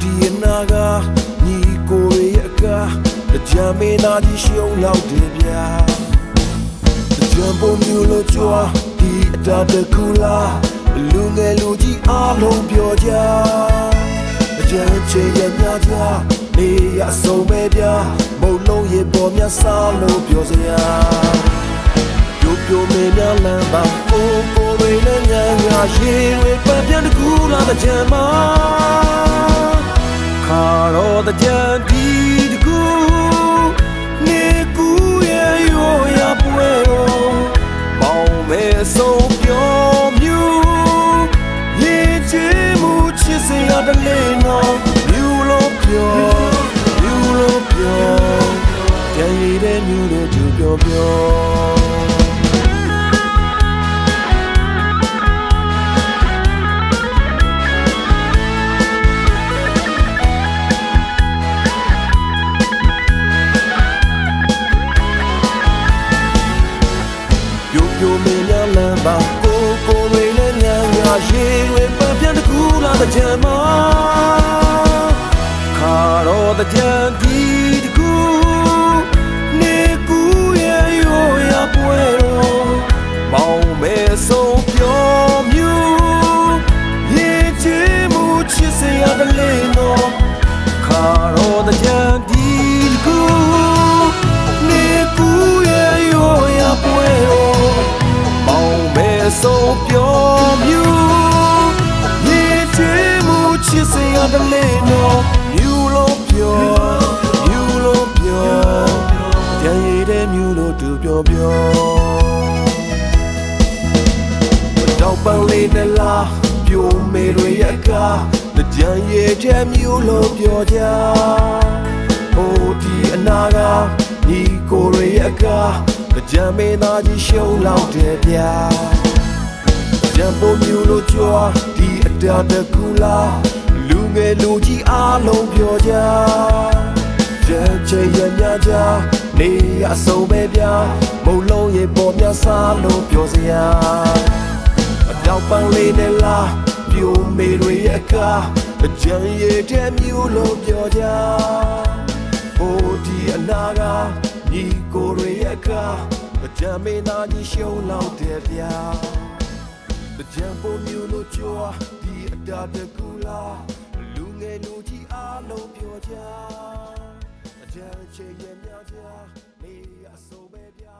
ဒီနာကညီကိုရဲ့အကားကြံမင်းသားကြီးရှုံးလောက်တယ်ဗျာကြံပုံမျိုးလို့ကြွားဒီအတားတကူလားလူငယ်လူကြီးအားလုံးပြောကြကြံချေရမြကြနေရဆုံးပဲဗျာမုံလုံးရေပေါ်မြစားလို့ပြောစရာပြိုမင်းများလမ်းပါကိုတွေနဲ့ငါငါရေတွေပတ်ပြန်တကူလားကြံမှာခါတော့ကြံဒီတကူနေကူရဲ့ရောရပွဲရောမောင်မဲဆုံးပြောမြူရေချေမှုချစ်စရာတလေးနော်မြူလို့ပြောကြံရည်တဲ့မြူလို့သူပြောပြိုမင်းများလမ်းပါကိုတွေနဲ့ညံငါရေတွေပတ်ပြန်တကူလားကြံမှာခါတော့ကြံဒီတကူနေကူရဲ့ရောရပွဲတော့မောင်မဲဆုံးပြောမြူရေချေမှုချစ်စရာတလေးနော်ခါတော့ကြံဒီတကူနေကူရဲ့ရောရပွဲတော့ဆုံးပြောမြူရေချေမှုချစ်စရာတလေးနော်မြူလို့ပြောကြံရည်တဲ့မြူလို့သူပြောတော့ပန်းလေးနဲ့လားပြိုမေတွေရဲ့ကားကြံရည်တဲ့မြူလို့ပြောကြဟိုဒီအနာကညီကိုတွေရဲ့ကားကြံမင်းသားကြီးရှုံးလောက်တယ်ဗျာကြံပုံမျိုးလို့ကြွားဒီအတားတကူလားလူငယ်လူကြီးအားလုံးပြောကြကြံချေရမြကြနေရဆုံးပဲဗျာမုံလုံးရေပေါ်မြစားလို့ပြောစရာအတောက်ပန်းလေးနဲ့လားပြိုမေတွေရဲ့ကားကြံရည်တဲ့မျိုးလို့ပြောကြဟိုဒီအနာကညီကိုတွေရဲ့ကားကြံမင်းသားကြီးရှုံးလောက်တယ်ဗျာကြံပုံမျိုးလို့ကြွားဒီအတားတကူလားလူငယ်လူကြီးအားလုံးပြောကြကြံချေရမြကြနေအဆိုပဲဗျာ